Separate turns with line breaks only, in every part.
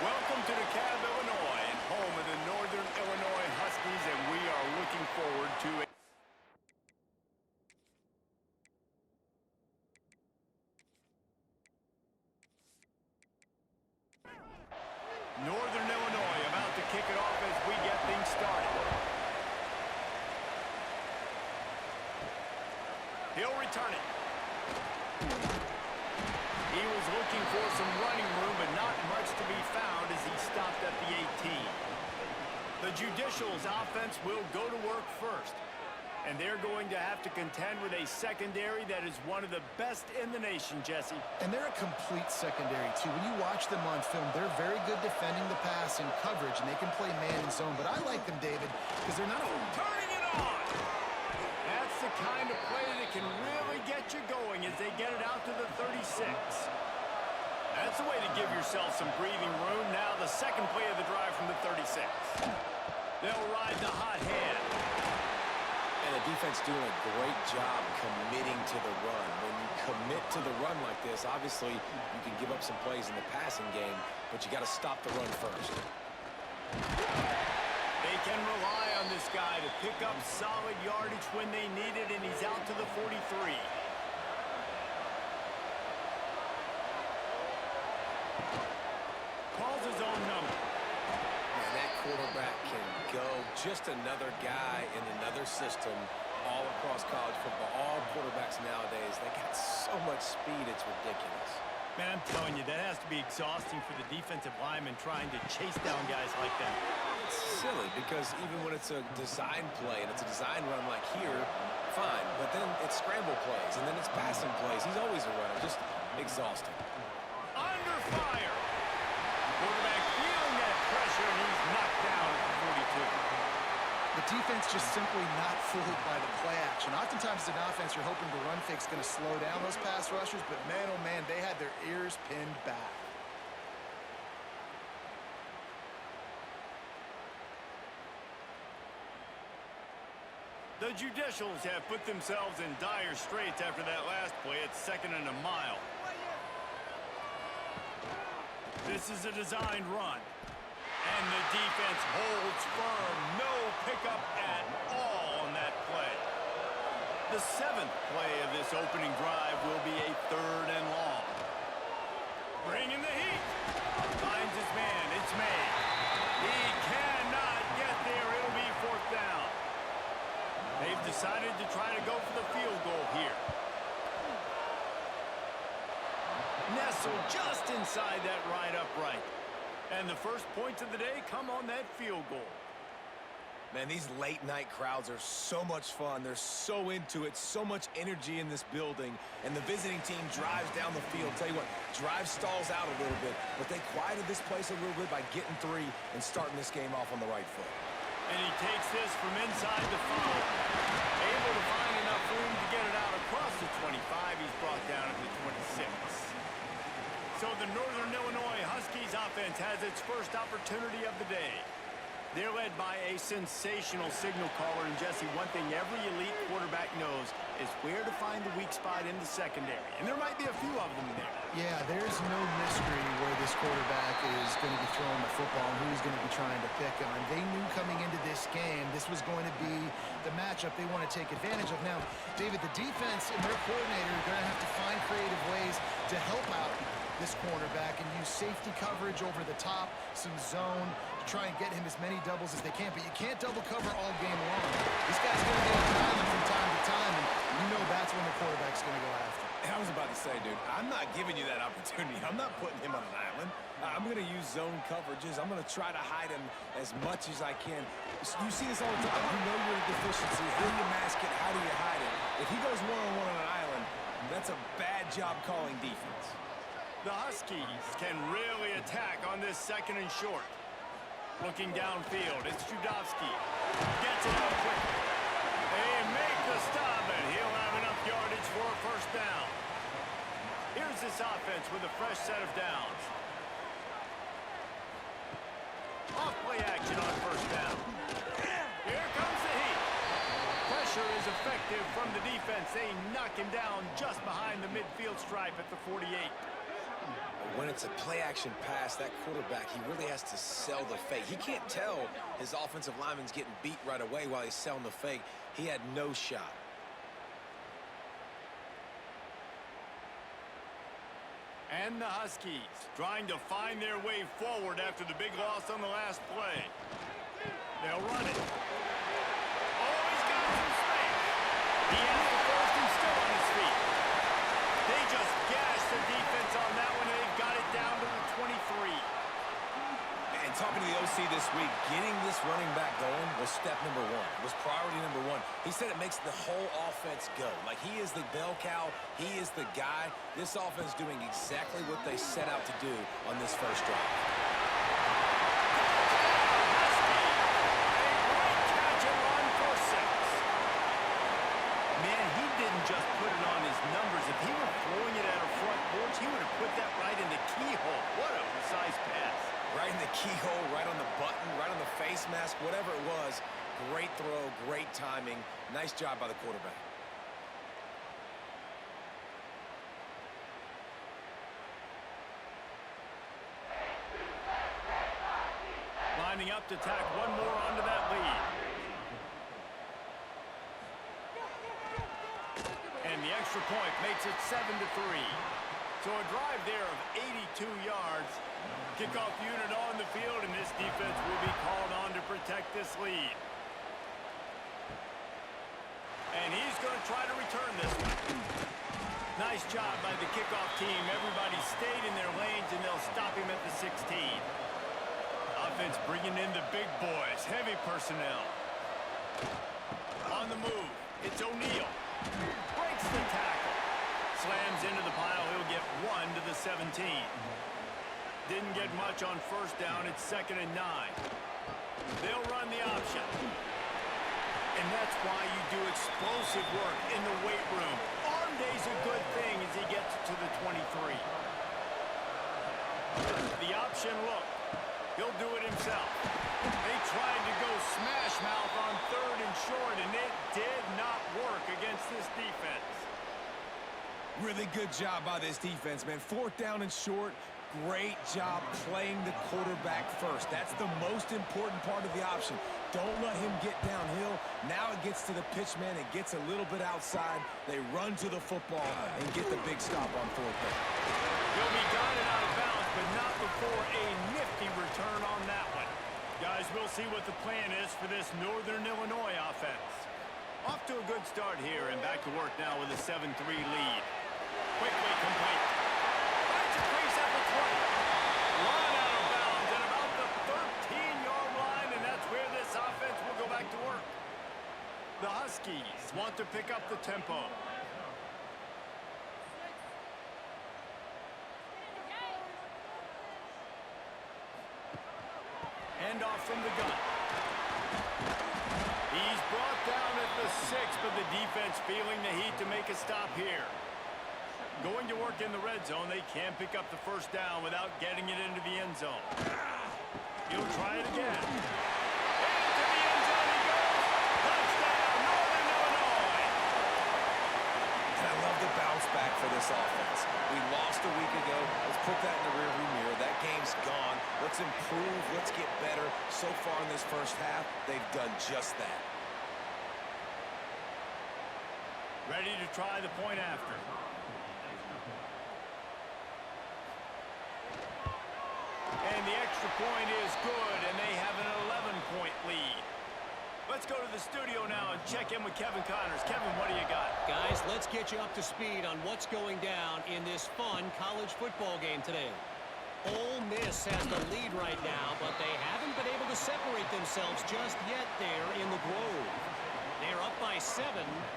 Welcome to DeKalb, Illinois, and home of the Northern Illinois Huskies, and we are looking forward to it. Northern Illinois about to kick it off as we get things started. He'll return it. He was looking for some running room, but not much to be found as he stopped at the 18. The Judicials offense will go to work first, and they're going to have to contend with a secondary that is one of the best in the nation, Jesse.
And they're a complete secondary, too. When you watch them on film, they're very good defending the pass and coverage, and they can play man and zone. But I like them, David, because they're not
turning it on. That's the kind of play that can really get you going as they get it out to the 36. That's the way to give yourself some breathing room. Now the second play of the drive from the 36. They'll ride the hot hand.
And the defense doing a great job committing to the run. When you commit to the run like this, obviously you can give up some plays in the passing game, but you got to stop the run first.
They can rely on this guy to pick up solid yardage when they need it, and he's out to the 43. Calls his own number.
And that quarterback can go. Just another guy in another system all across college football. All quarterbacks nowadays, they got so much speed, it's ridiculous.
Man, I'm telling you, that has to be exhausting for the defensive lineman trying to chase down guys like that.
It's silly because even when it's a design play and it's a design run like here, fine. But then it's scramble plays and then it's passing plays. He's always a runner. Just exhausting.
Under fire. Quarterback feeling that pressure, and he's knocked down at the 42.
The defense just simply not fooled by the play action. Oftentimes as an offense, you're hoping the run fake's going to slow down those pass rushers, but man, oh man, they had their ears pinned back.
The Judicials have put themselves in dire straits after that last play at 2nd and a mile. This is a designed run. And the defense holds firm. No pickup at all on that play. The 7th play of this opening drive will be a 3rd and long. Bringing the heat. Finds his man. It's made. He cannot get there. It'll be 4th down. They've decided to try to go for the field goal here. Nestled just inside that right upright. And the first points of the day come on that field goal.
Man, these late night crowds are so much fun. They're so into it, so much energy in this building. And the visiting team drives down the field. Tell you what, drive stalls out a little bit, but they quieted this place a little bit by getting 3 and starting this game off on the right foot.
And he takes this from inside the 5. Able to find enough room to get it out across the 25. He's brought down at the 26. So the Northern Illinois Huskies offense has its first opportunity of the day. They're led by a sensational signal caller, and Jesse, one thing every elite quarterback knows is where to find the weak spot in the secondary. And there might be a few of them there.
Yeah, there's no mystery where this quarterback is going to be throwing the football and who he's going to be trying to pick on. They knew coming into this game this was going to be the matchup they want to take advantage of. Now, David, the defense and their coordinator are going to have to find creative ways to help out this cornerback and use safety coverage over the top, some zone, to try and get him as many doubles as they can. But you can't double cover all game long. This guy's going to be on island from time to time, and you know that's when the quarterback's going to go after.
I was about to say, dude, I'm not giving you that opportunity. I'm not putting him on an island. I'm going to use zone coverages. I'm going to try to hide him as much as I can. You see this all the time. You know your deficiencies. How do you mask it? How do you hide it? If he goes one-on-one on an island, that's a bad job calling defense.
The Huskies can really attack on this 2nd and short. Looking downfield, it's Judowski. Gets it out quickly. They make the stop, and he'll have enough yardage for a 1st down. Here's this offense with a fresh set of downs. Off-play action on 1st down. Here comes the heat. Pressure is effective from the defense. They knock him down just behind the midfield stripe at the 48.
when it's a play-action pass, that quarterback, he really has to sell the fake. He can't tell his offensive lineman's getting beat right away while he's selling the fake. He had no shot.
And the Huskies trying to find their way forward after the big loss on the last play. They'll run it. Oh, he's got some space. He has the first and still on his feet. They just gashed the defense on that one, and they've got it down to the 23.
And talking to the OC this week, getting this running back going was step number one. Was priority number one. He said it makes the whole offense go. Like, he is the bell cow. He is the guy. This offense doing exactly what they set out to do on this first drive.
Just put it on his numbers. If he were throwing it at a front porch, he would have put that right in the keyhole. What a precise pass.
Right in the keyhole, right on the button, right on the face mask, whatever it was. Great throw, great timing. Nice job by the quarterback.
Lining up to tack one more onto that lead. And the extra point makes it 7-3. So a drive there of 82 yards. Kickoff unit on the field, and this defense will be called on to protect this lead. And he's going to try to return this one. Nice job by the kickoff team. Everybody stayed in their lanes, and they'll stop him at the 16. Offense bringing in the big boys. Heavy personnel. On the move, it's O'Neal. Breaks the tackle. Slams into the pile. He'll get 1 to the 17. Didn't get much on first down. It's 2nd and 9. They'll run the option. And that's why you do explosive work in the weight room. Arm day's a good thing as he gets to the 23. The option look. He'll do it himself. They tried to go smash mouth on 3rd and short, and it did not work against this defense.
Really good job by this defense, man. 4th down and short. Great job playing the quarterback first. That's the most important part of the option. Don't let him get downhill. Now it gets to the pitch man. It gets a little bit outside. They run to the football and get the big stop on 4th down.
He'll be guided out of bounds, but not before a nifty return on that one. Guys, we'll see what the plan is for this Northern Illinois offense. Off to a good start here, and back to work now with a 7-3 lead. Quickly complete. Finds a crease at the 20. Run out of bounds at about the 13-yard line, and that's where this offense will go back to work. The Huskies want to pick up the tempo. Handoff from the gun. He's brought down at the 6, but the defense feeling the heat to make a stop here. Going to work in the red zone. They can't pick up the first down without getting it into the end zone. He'll try it again. And into the end zone he goes. Touchdown, Northern Illinois.
And I love the bounce back for this offense. We lost a week ago. Let's put that in the rearview mirror. That game's gone. Let's improve. Let's get better. So far in this first half, they've done just that.
Ready to try the point after. And the extra point is good, and they have an 11-point lead. Let's go to the studio now and check in with Kevin Connors. Kevin, what do you got?
Guys, let's get you up to speed on what's going down in this fun college football game today. Ole Miss has the lead right now, but they haven't been able to separate themselves just yet there in the Grove. They're up by 7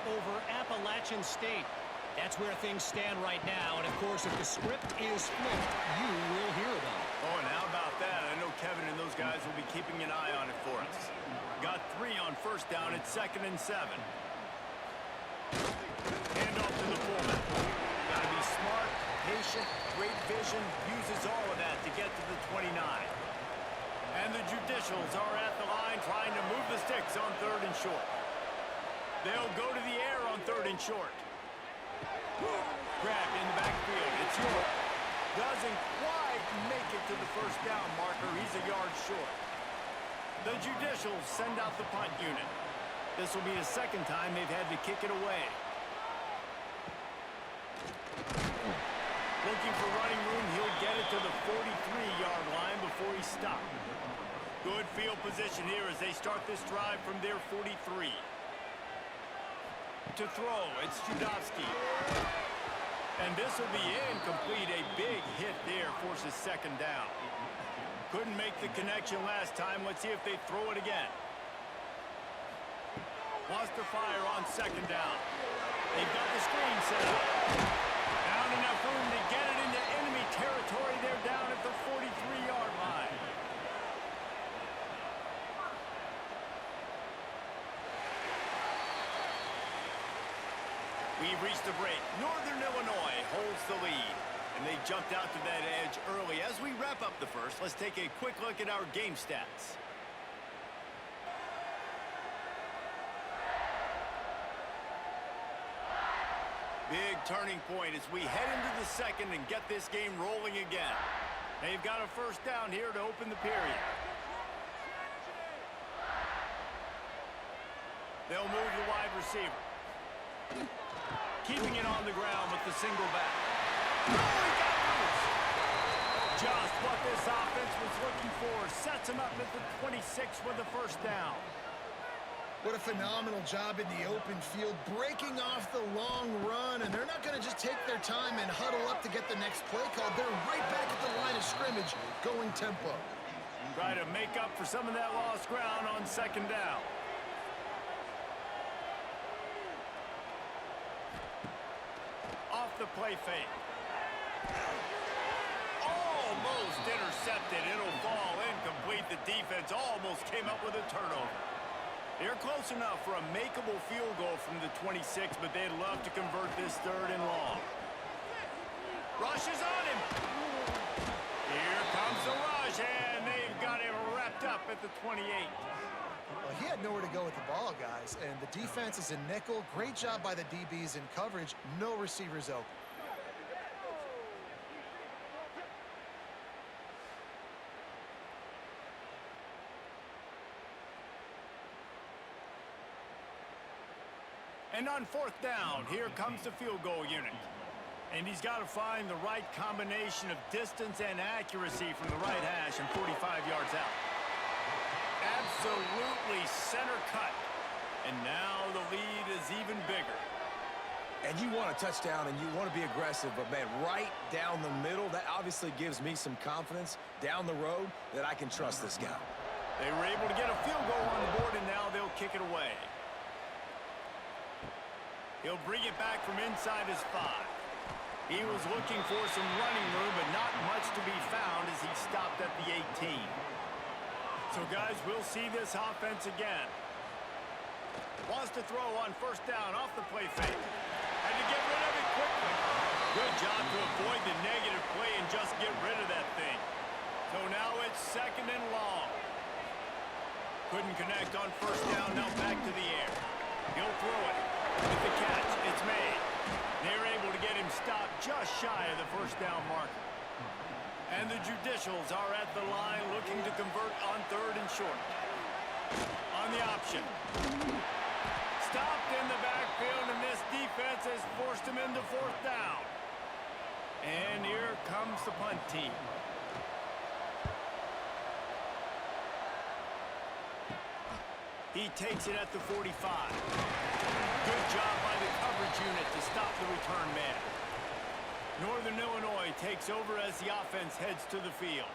over Appalachian State. That's where things stand right now, and of course, if the script is flipped, you will hear about it.
Oh, and how about that? I know Kevin and those guys will be keeping an eye on it for us. Got 3 on first down. It's 2nd and 7. Handoff to the fullback. Got to be smart, patient, great vision. Uses all of that to get to the 29. And the Judicials are at the line trying to move the sticks on 3rd and short. They'll go to the air on 3rd and short. Grabbed in the backfield. It's York. Doesn't quite make it to the first down marker. He's a yard short. The Judicials send out the punt unit. This will be the second time they've had to kick it away. Looking for running room, he'll get it to the 43-yard line before he stopped. Good field position here as they start this drive from their 43. To throw, it's Judowski. And this will be incomplete. A big hit there forces second down. Couldn't make the connection last time. Let's see if they throw it again. Wants to fire on second down. They've got the screen set up. Found enough room to get it into enemy territory. They're down at the 43-yard line. We've reached the break. Northern Illinois holds the lead. And they jumped out to that edge early. As we wrap up the first, let's take a quick look at our game stats. Big turning point as we head into the second and get this game rolling again. They've got a first down here to open the period. They'll move the wide receiver. Keeping it on the ground with the single back. Oh, he got loose. Just what this offense was looking for. Sets him up at the 26 with the first down.
What a phenomenal job in the open field, breaking off the long run, and they're not going to just take their time and huddle up to get the next play called. They're right back at the line of scrimmage, going tempo.
Try to make up for some of that lost ground on second down. Off the play fake. Almost intercepted. It'll fall incomplete. The defense almost came up with a turnover. They're close enough for a makeable field goal from the 26, but they'd love to convert this third and long. Rush is on him. Here comes the rush, and they've got him wrapped up at the 28.
Well, he had nowhere to go with the ball, guys, and the defense is in nickel. Great job by the DBs in coverage. No receivers open.
And on fourth down, here comes the field goal unit. And he's got to find the right combination of distance and accuracy from the right hash and 45 yards out. Absolutely center cut. And now the lead is even bigger.
And you want a touchdown and you want to be aggressive, but man, right down the middle, that obviously gives me some confidence down the road that I can trust this guy.
They were able to get a field goal on the board, and now they'll kick it away. He'll bring it back from inside his 5. He was looking for some running room, but not much to be found as he stopped at the 18. So, guys, we'll see this offense again. Wants to throw on first down off the play fake. Had to get rid of it quickly. Good job to avoid the negative play and just get rid of that thing. So now it's second and long. Couldn't connect on first down, now back to the air. He'll throw it. With the catch, it's made. They're able to get him stopped just shy of the first down marker. And the Judicials are at the line looking to convert on third and short. On the option. Stopped in the backfield, and this defense has forced him into fourth down. And here comes the punt team. He takes it at the 45. Good job by the coverage unit to stop the return man. Northern Illinois takes over as the offense heads to the field.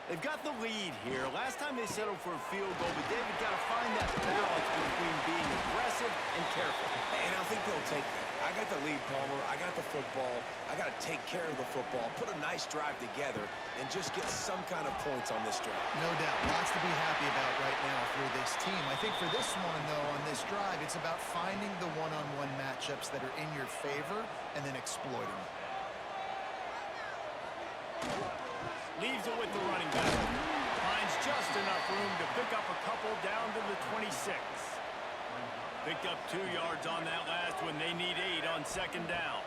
They've got the lead here. Last time they settled for a field goal, but David got to find that balance between being aggressive and careful.
And I think they'll take that. I got the lead, Palmer. I got the football. I got to take care of the football, put a nice drive together, and just get some kind of points on this drive.
No doubt. Lots to be happy about right now for this team. I think for this one, though, on this drive, it's about finding the one-on-one matchups that are in your favor and then exploiting them.
Leaves it with the running back. Finds just enough room to pick up a couple down to the 26. Picked up 2 yards on that last one. They need 8 on second down.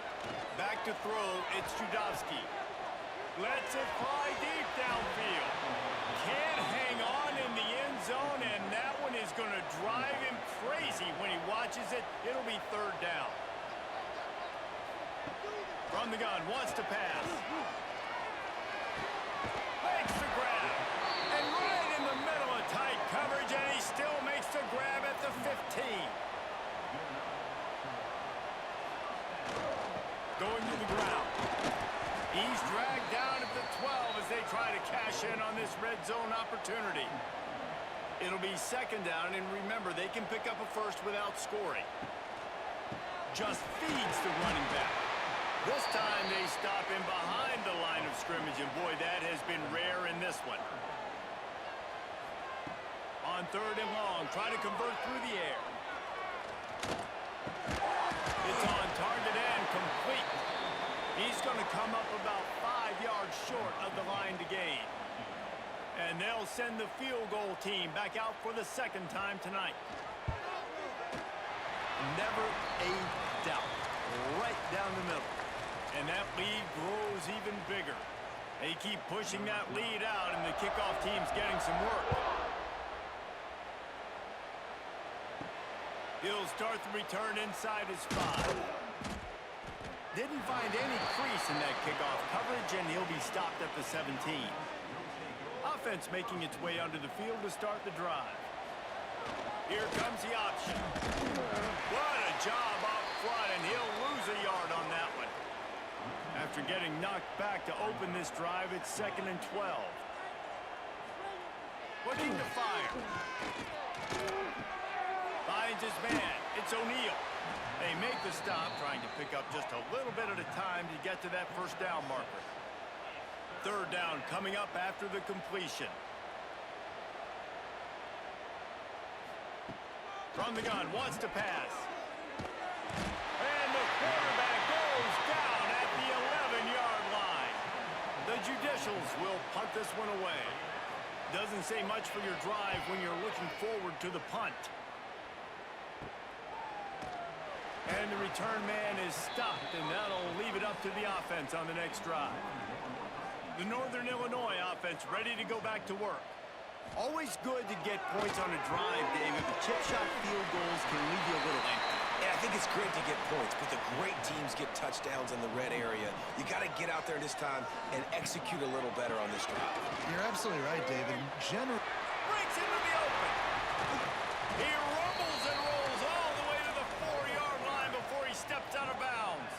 Back to throw, it's Judowski. Lets it fly deep downfield. Can't hang on in the end zone, and that one is going to drive him crazy when he watches it. It'll be third down. From the gun, wants to pass. Makes the grab. And right in the middle of tight coverage, and he still makes the grab at the 15. Going to the ground. He's dragged down at the 12 as they try to cash in on this red zone opportunity. It'll be second down, and remember, they can pick up a first without scoring. Just feeds the running back. This time they stop him behind the line of scrimmage, and boy, that has been rare in this one. On third and long, try to convert through the air. It's on target and complete. He's going to come up about 5 yards short of the line to gain. And they'll send the field goal team back out for the second time tonight. Never a doubt. Right down the middle. And that lead grows even bigger. They keep pushing that lead out, and the kickoff team's getting some work. He'll start the return inside his 5. Didn't find any crease in that kickoff coverage, and he'll be stopped at the 17. Offense making its way onto the field to start the drive. Here comes the option. What a job up front, and he'll lose a yard on that one. After getting knocked back to open this drive, it's second and 12. Looking to fire. Finds his man. It's O'Neal. They make the stop, trying to pick up just a little bit at a time to get to that first down marker. Third down coming up after the completion. From the gun, wants to pass. And the quarterback goes down at the 11-yard line. The Judicials will punt this one away. Doesn't say much for your drive when you're looking forward to the punt. And the return man is stopped, and that'll leave it up to the offense on the next drive. The Northern Illinois offense ready to go back to work. Always good to get points on a drive, David, but chip shot field goals can leave you a little empty.
Yeah, I think it's great to get points, but the great teams get touchdowns in the red area. You got to get out there this time and execute a little better on this drive.
You're absolutely right, David.
Breaks into the open. He rumbles and rolls all the way to the 4-yard line before he steps out of bounds.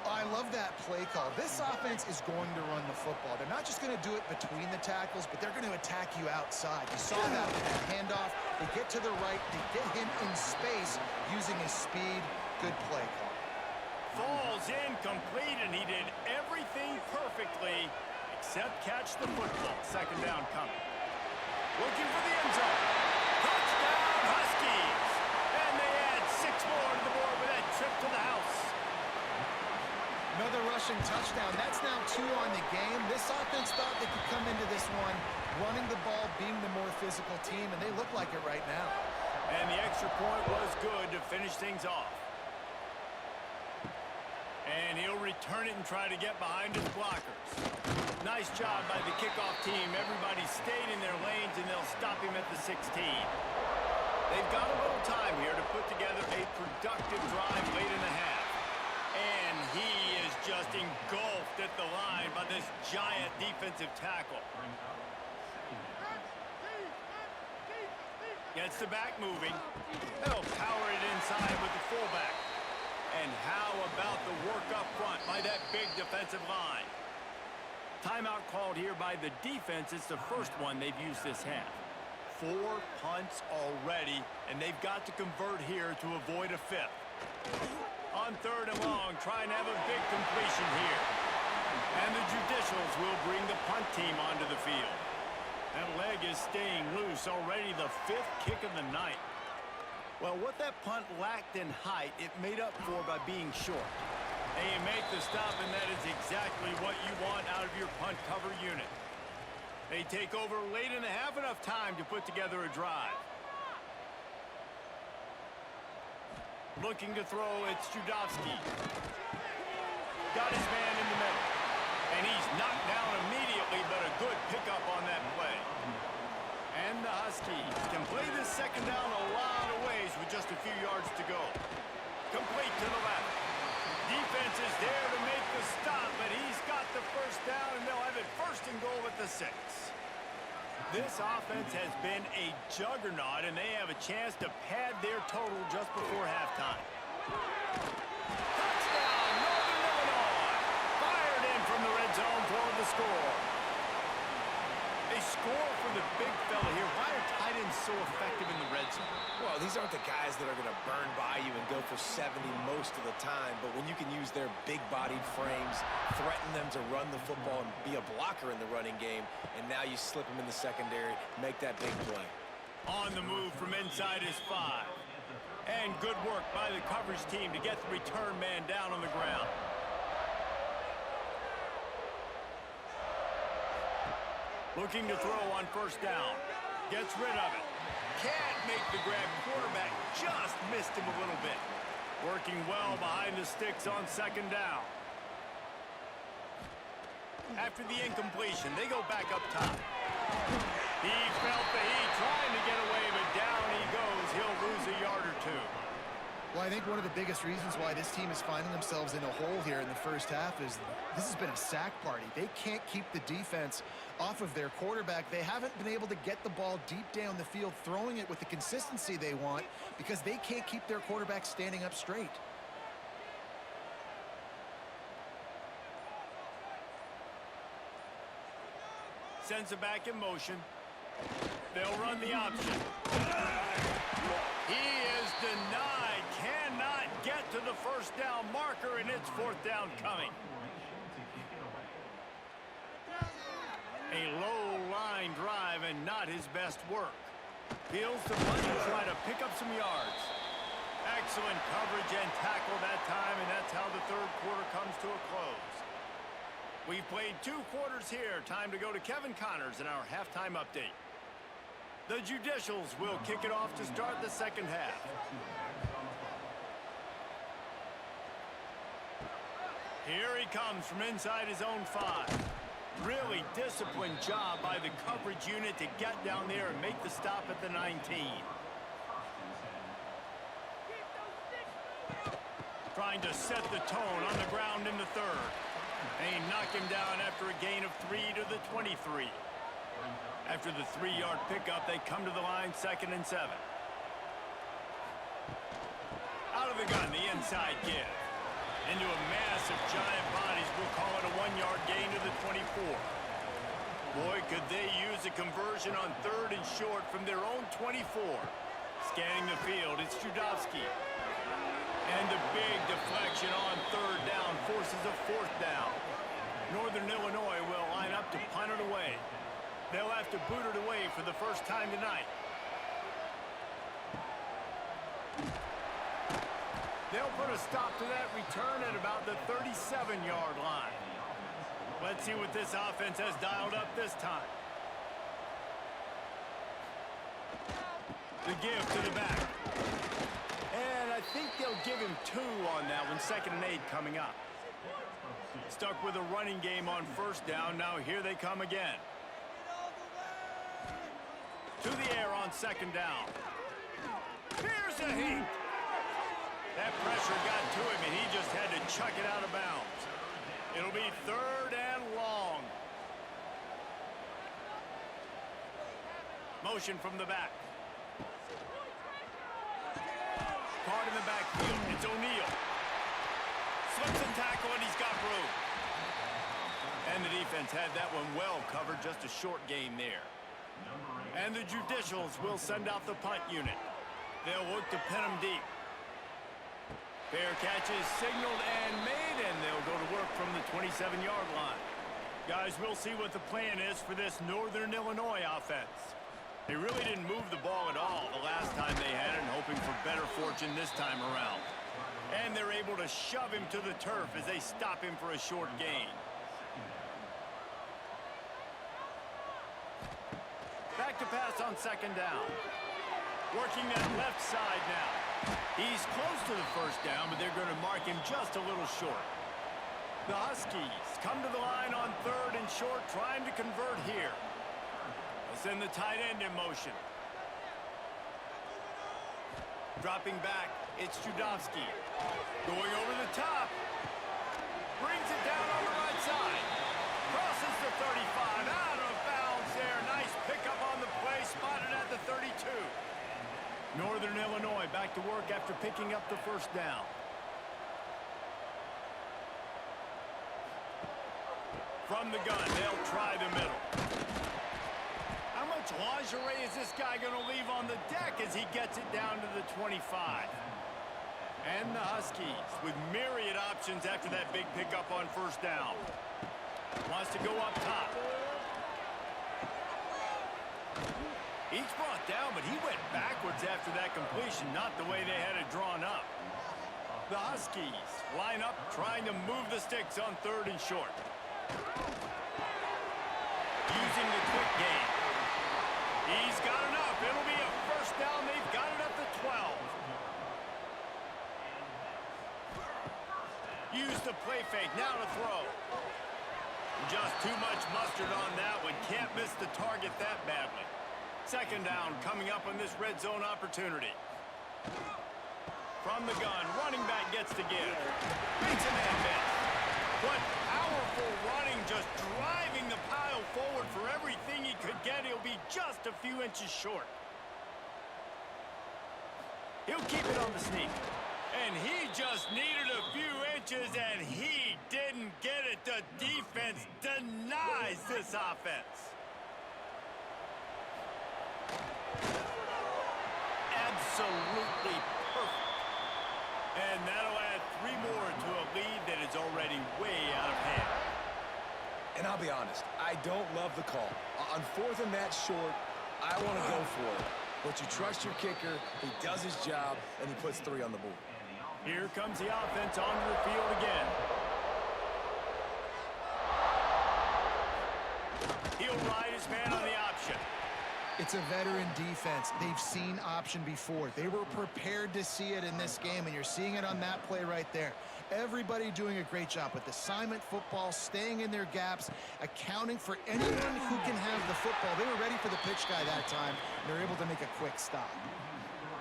I love that play call. This offense is going to run the football. They're not just going to do it between the tackles, but they're going to attack you outside. You saw that with that handoff. They get to the right. They get him in space using his speed. Good play call.
Falls incomplete, and he did everything perfectly except catch the football. Second down coming. Looking for the end zone. Touchdown, Huskies! And they add 6 more to the board with that trip to the house.
Another rushing touchdown. That's now 2 on the game. This offense thought they could come into this one running the ball, being the more physical team, and they look like it right now.
And the extra point was good to finish things off. And he'll return it and try to get behind his blockers. Nice job by the kickoff team. Everybody stayed in their lanes, and they'll stop him at the 16. They've got a little time here to put together a productive drive late in the half. And he is just engulfed at the line by this giant defensive tackle. Gets the back moving. They'll power it inside with the fullback. And how about the work up front by that big defensive line? Timeout called here by the defense. It's the first one they've used this half. 4 punts already, and they've got to convert here to avoid a 5th. On third and long, try and have a big completion here. And the Judicials will bring the punt team onto the field. That leg is staying loose, already the 5th kick of the night. Well, what that punt lacked in height, it made up for by being short. And you make the stop, and that is exactly what you want out of your punt cover unit. They take over late in the half, enough time to put together a drive. Looking to throw, it's Judowski. Got his man in the middle. And he's knocked down immediately, but a good pickup on that play. And the Huskies can play this second down a lot of ways with just a few yards to go. Complete to the left. Defense is there to make the stop, but he's got the first down, and they'll have it first and goal at the 6. This offense has been a juggernaut, and they have a chance to pad their total just before halftime. Touchdown, Northern Illinois! Fired in from the red zone for the score. They score for the big fella here. Why are tight ends so effective in the red zone?
Well, these aren't the guys that are going to burn by you and go for 70 most of the time, but when you can use their big-bodied frames, threaten them to run the football and be a blocker in the running game, and now you slip them in the secondary, make that big play.
On the move from inside his 5. And good work by the coverage team to get the return man down on the ground. Looking to throw on first down. Gets rid of it. Can't make the grab. Quarterback just missed him a little bit. Working well behind the sticks on second down. After the incompletion, they go back up top. He felt the heat trying to get away, but down he goes. He'll lose a yard or 2.
Well, I think one of the biggest reasons why this team is finding themselves in a hole here in the first half is this has been a sack party. They can't keep the defense off of their quarterback. They haven't been able to get the ball deep down the field, throwing it with the consistency they want because they can't keep their quarterback standing up straight.
Sends it back in motion. They'll run the option. He is denied. Cannot get to the first down marker, and it's fourth down coming. A low line drive and not his best work. Peels the punt to try to pick up some yards. Excellent coverage and tackle that time, and that's how the third quarter comes to a close. We've played 2 quarters here. Time to go to Kevin Connors in our halftime update. The Judicials will kick it off to start the second half. Here he comes from inside his own 5. Really disciplined job by the coverage unit to get down there and make the stop at the 19. Trying to set the tone on the ground in the third. They knock him down after a gain of 3 to the 23. After the 3-yard pickup, they come to the line, 2nd and 7. Out of the gun, the inside give. Into a mass of giant bodies, we'll call it a 1-yard gain to the 24. Boy, could they use a conversion on 3rd and short from their own 24. Scanning the field, it's Judowski. And the big deflection on 3rd down forces a 4th down. Northern Illinois will line up to punt it away. They'll have to boot it away for the first time tonight. They'll put a stop to that return at about the 37-yard line. Let's see what this offense has dialed up this time. The give to the back. And I think they'll give him 2 on that one. 2nd and 8 coming up. Stuck with a running game on first down. Now here they come again. To the air on 2nd down. Here's a heat. That pressure got to him, and he just had to chuck it out of bounds. It'll be 3rd and long. Motion from the back. Caught in the backfield. It's O'Neal. Slips and tackle, and he's got room. And the defense had that one well covered. Just a short gain there. And the Judicials will send out the punt unit. They'll look to pin them deep. Fair catch is signaled and made, and they'll go to work from the 27-yard line. Guys, we'll see what the plan is for this Northern Illinois offense. They really didn't move the ball at all the last time they had it, hoping for better fortune this time around. And they're able to shove him to the turf as they stop him for a short gain. Back to pass on 2nd down. Working that left side now. He's close to the first down, but they're going to mark him just a little short. The Huskies come to the line on 3rd and short, trying to convert here. They'll send the tight end in motion. Dropping back, it's Judowski. Going over the top. Brings it down on the right side. Crosses the 35. Out of bounds there. Nice pickup on the play. Spotted at the 32. Northern Illinois back to work after picking up the first down. From the gun, they'll try the middle. How much lingerie is this guy going to leave on the deck as he gets it down to the 25? And the Huskies with myriad options after that big pickup on first down. Wants to go up top. He's brought down, but he went backwards after that completion, not the way they had it drawn up. The Huskies line up, trying to move the sticks on 3rd and short. Using the quick game. He's got enough. It'll be a first down. They've got it up to 12. Use the play fake. Now to throw. Just too much mustard on that one. Can't miss the target that badly. 2nd down coming up on this red zone opportunity. From the gun, running back gets to give. Makes a man miss. What powerful running, just driving the pile forward for everything he could get. He'll be just a few inches short. He'll keep it on the sneak. And he just needed a few inches, and he didn't get it. The defense denies this offense. Absolutely perfect. And that'll add 3 more to a lead that is already way out of hand.
And I'll be honest, I don't love the call. On 4th and that short, I want to go for it. But you trust your kicker, he does his job, and he puts 3 on the board.
Here comes the offense onto the field again. He'll ride his man on the option.
It's a veteran defense. They've seen option before. They were prepared to see it in this game, and you're seeing it on that play right there. Everybody doing a great job with assignment football, staying in their gaps, accounting for anyone who can have the football. They were ready for the pitch guy that time, and they're able to make a quick stop.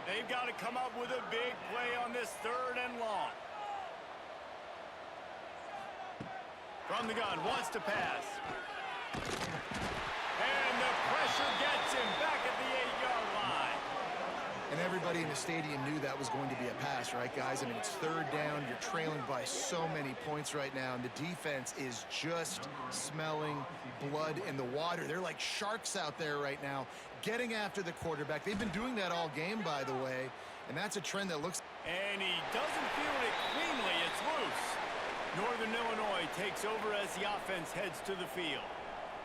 They've got to come up with a big play on this 3rd and long. From the gun, wants to pass. And the pressure gets him back at the 8-yard line.
And everybody in the stadium knew that was going to be a pass, right, guys? I mean, it's 3rd down. You're trailing by so many points right now, and the defense is just smelling blood in the water. They're like sharks out there right now, getting after the quarterback. They've been doing that all game, by the way, and that's a trend that looks...
And he doesn't field it cleanly. It's loose. Northern Illinois takes over as the offense heads to the field.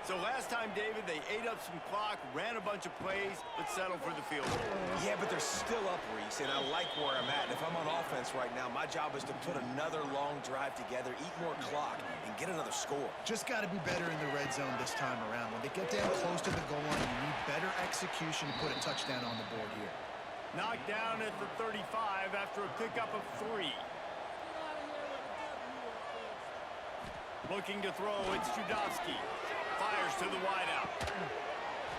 So last time, David, they ate up some clock, ran a bunch of plays, but settled for the field goal.
Yeah, but they're still up, Reese, and I like where I'm at. And if I'm on offense right now, my job is to put another long drive together, eat more clock, and get another score.
Just got to be better in the red zone this time around. When they get down close to the goal line, you need better execution to put a touchdown on the board here.
Knocked down at the 35 after a pickup of 3. Looking to throw, it's Judowski. Fires to the wideout.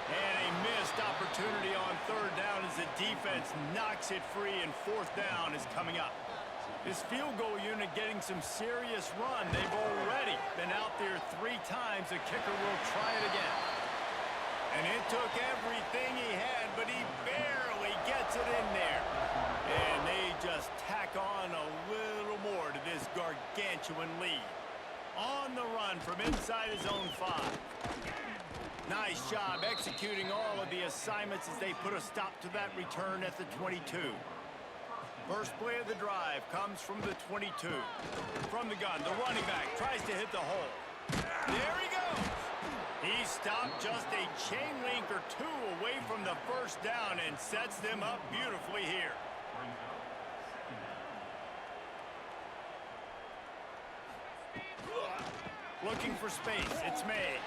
And a missed opportunity on 3rd down as the defense knocks it free, and 4th down is coming up. This field goal unit getting some serious run. They've already been out there 3 times. The kicker will try it again. And it took everything he had, but he barely gets it in there. And they just tack on a little more to this gargantuan lead. On the run from inside his own 5. Nice job executing all of the assignments as they put a stop to that return at the 22. First play of the drive comes from the 22. From the gun, the running back tries to hit the hole. There he goes. He stopped just a chain link or 2 away from the first down and sets them up beautifully here. Looking for space, it's May.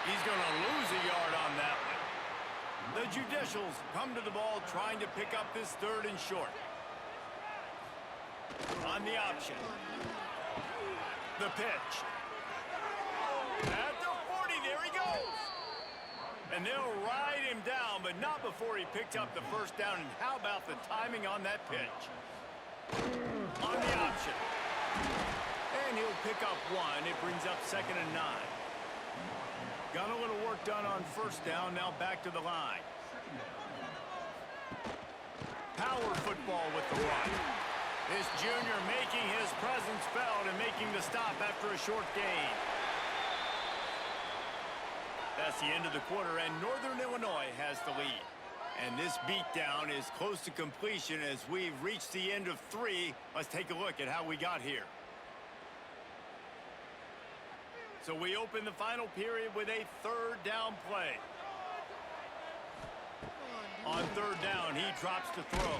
He's going to lose a yard on that one. The Judicials come to the ball trying to pick up this 3rd and short. On the option. The pitch. At the 40, there he goes. And they'll ride him down, but not before he picked up the first down. And how about the timing on that pitch? On the option. And he'll pick up one. It brings up 2nd and 9. Got a little work done on first down. Now back to the line. Power football with the run. This junior making his presence felt and making the stop after a short gain. That's the end of the quarter, and Northern Illinois has the lead. And this beatdown is close to completion as we've reached the end of 3. Let's take a look at how we got here. So we open the final period with a 3rd down play. On 3rd down, he drops to throw.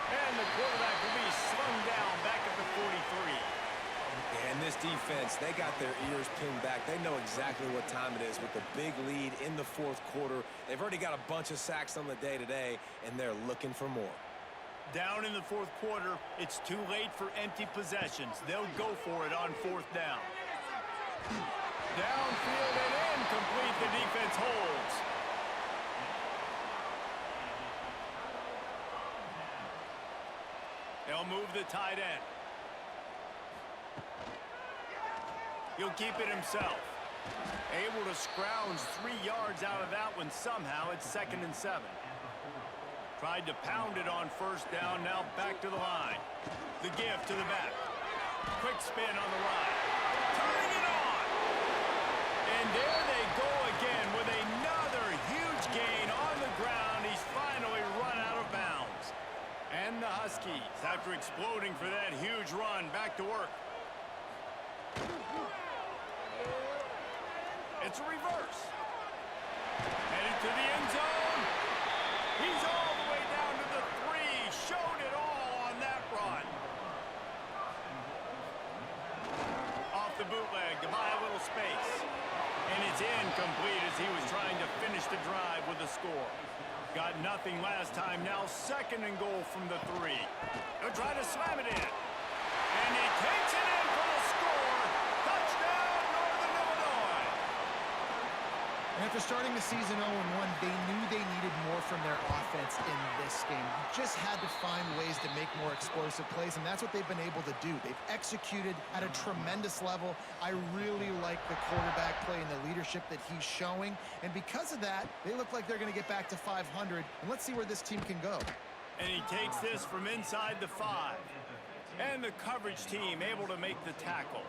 And the quarterback will be slung down back at the 43.
And this defense, they got their ears pinned back. They know exactly what time it is with the big lead in the 4th quarter. They've already got a bunch of sacks on the day today, and they're looking for more.
Down in the 4th quarter, it's too late for empty possessions. They'll go for it on 4th down. Downfield and incomplete. The defense holds. They'll move the tight end. He'll keep it himself. Able to scrounge 3 yards out of that one somehow. It's 2nd and 7. Tried to pound it on first down. Now back to the line. The give to the back. Quick spin on the right. Turning it on. And there they go again with another huge gain on the ground. He's finally run out of bounds. And the Huskies, after exploding for that huge run, back to work. It's a reverse. Headed to the end zone. He's all the way down to the 3. Showed it all on that run. Off the bootleg to buy a little space. And it's incomplete as he was trying to finish the drive with a score. Got nothing last time. Now 2nd and goal from the 3. He'll try to slam it in. And he takes it in for the score. Touchdown, Northern Illinois.
After starting the season 0-1, they knew they needed more from their offense in this game. You just had to find ways to make more explosive plays, and that's what they've been able to do. They've executed at a tremendous level. I really like the quarterback play and the leadership that he's showing, and because of that, they look like they're going to get back to 500, and let's see where this team can go.
And he takes this from inside the 5. And the coverage team able to make the tackle.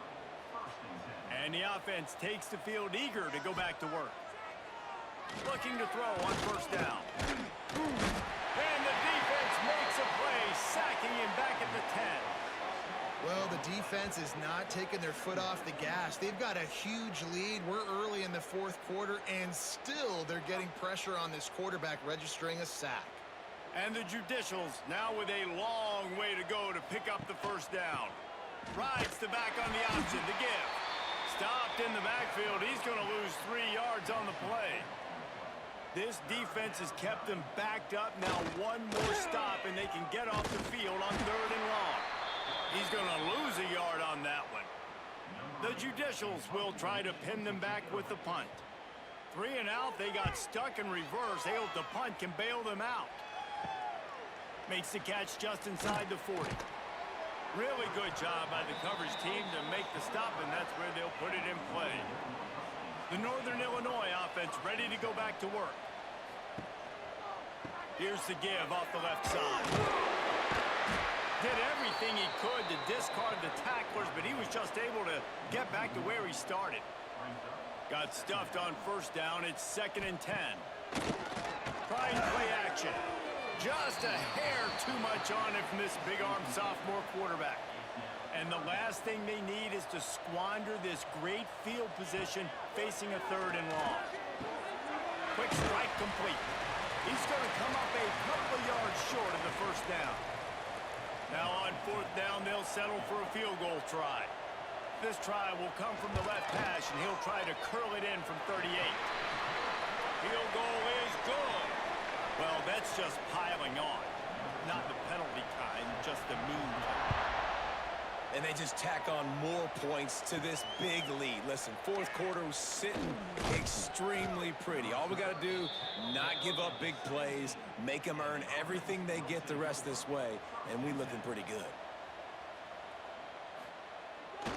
And the offense takes the field eager to go back to work. Looking to throw on first down. And the defense makes a play, sacking him back at the 10.
Well, the defense is not taking their foot off the gas. They've got a huge lead. We're early in the 4th quarter, and still they're getting pressure on this quarterback, registering a sack.
And the Judicials now with a long way to go to pick up the first down. Rides the back on the option, the give. Stopped in the backfield. He's going to lose 3 yards on the play. This defense has kept them backed up. Now 1 more stop, and they can get off the field on 3rd and long. He's going to lose a yard on that one. The Judicials will try to pin them back with the punt. 3 and out. They got stuck in reverse. Able to punt, can bail them out. Makes the catch just inside the 40. Really good job by the coverage team to make the stop, and that's where they'll put it in play. The Northern Illinois offense ready to go back to work. Here's the give off the left side. Did everything he could to discard the tacklers, but he was just able to get back to where he started. Got stuffed on first down. It's 2nd and 10. Trying play action. Just a hair too much on it from this big-arm sophomore quarterback. And the last thing they need is to squander this great field position facing a 3rd and long. Quick strike complete. He's going to come up a couple of yards short of the first down. Now on 4th down, they'll settle for a field goal try. This try will come from the left hash, and he'll try to curl it in from 38. Field goal is good. Well, that's just piling on. Not the penalty kind, just the mean kind.
and they just tack on more points to this big lead. Listen, fourth quarter was sitting extremely pretty. All we got to do, not give up big plays, make them earn everything they get the rest this way, and we looking pretty good.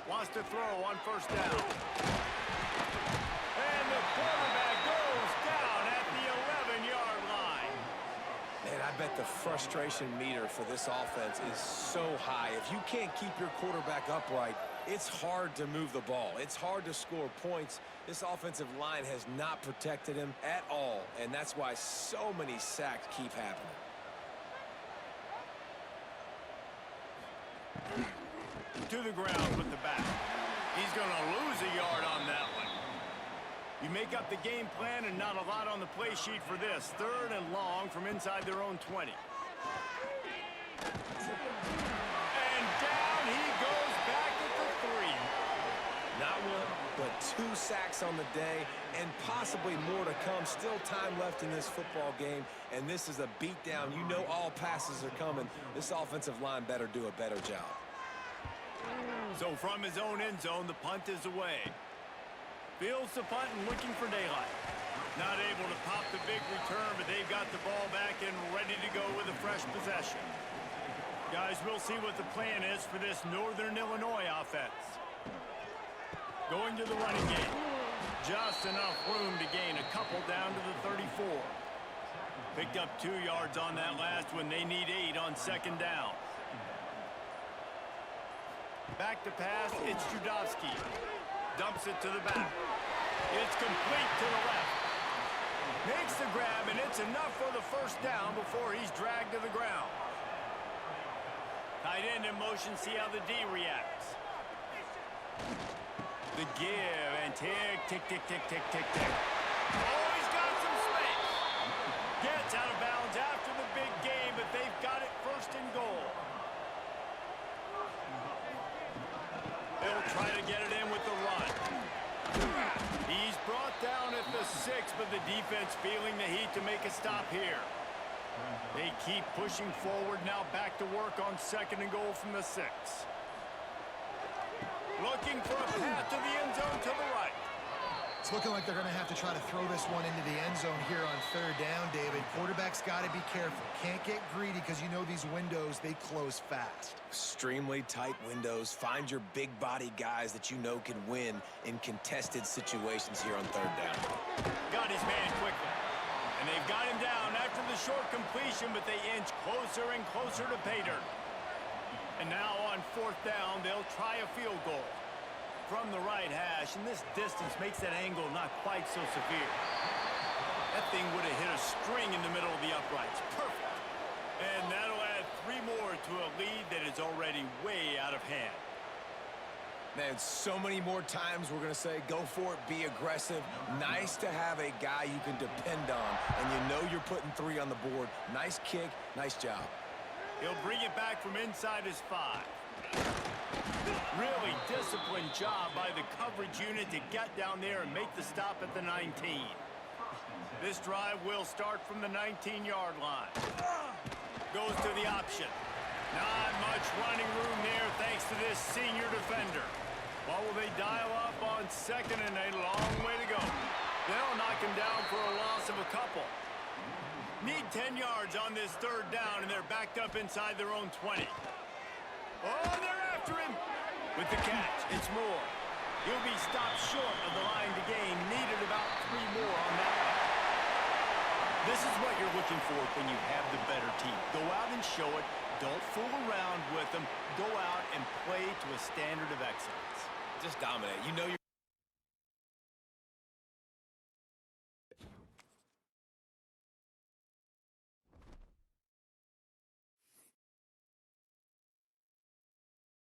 Wants to throw on first down. And the quarterback goes down at the 11-yard line.
Man, I bet the frustration meter for this offense is so high. If you can't keep your quarterback upright, it's hard to move the ball. It's hard to score points. This offensive line has not protected him at all, and that's why so many sacks keep happening.
To the ground with the back. He's going to lose a yard on that one. You make up the game plan and not a lot on the play sheet for this. Third and long from inside their own 20. And down he goes back at the 3.
Not one, but 2 sacks on the day, and possibly more to come. Still time left in this football game, and this is a beatdown. You know all passes are coming. This offensive line better do a better job.
So from his own end zone, the punt is away. Fields the punt and looking for daylight. Not able to pop the big return, but they've got the ball back and ready to go with a fresh possession. Guys, we'll see what the plan is for this Northern Illinois offense. Going to the running game. Just enough room to gain a couple down to the 34. Picked up 2 yards on that last one. They need 8 on second down. Back to pass, it's Judowski. Dumps it to the back. It's complete to the left. Makes the grab, and it's enough for the first down before he's dragged to the ground. Tight end in motion, see how the D reacts. The give, and tick, tick, tick, tick, tick, tick, tick. Oh, he's got some space. Gets out of bounds after the big game, but they've got it first and goal. They'll try to get it in with the run. He's brought down at the 6, but the defense feeling the heat to make a stop here. They keep pushing forward, now back to work on second and goal from the 6. Looking for a path to the end zone to the right.
It's looking like they're going to have to try to throw this one into the end zone here on third down, David. Quarterback's got to be careful. Can't get greedy because you know these windows, they close fast.
Extremely tight windows. Find your big body guys that you know can win in contested situations here on third down.
Got his man quickly. And they've got him down after the short completion, but they inch closer and closer to pay dirt. And now on fourth down, they'll try a field goal from the right hash, and this distance makes that angle not quite so severe. That thing would have hit a string in the middle of the uprights. Perfect. And that'll add 3 more to a lead that is already way out of hand.
Man, so many more times we're going to say, go for it, be aggressive. Nice to have a guy you can depend on, and you know you're putting 3 on the board. Nice kick, nice job.
He'll bring it back from inside his 5. Really disciplined job by the coverage unit to get down there and make the stop at the 19. This drive will start from the 19-yard line. Goes to the option. Not much running room there thanks to this senior defender. What will they dial up on second, and a long way to go. They'll knock him down for a loss of a couple. Need 10 yards on this third down, and they're backed up inside their own 20. Oh, they're after him. With the catch, it's Moore. He'll be stopped short of the line to gain. Needed about 3 more on that one. This is what you're looking for when you have the better team. Go out and show it. Don't fool around with them. Go out and play to a standard of excellence.
Just dominate. You know you're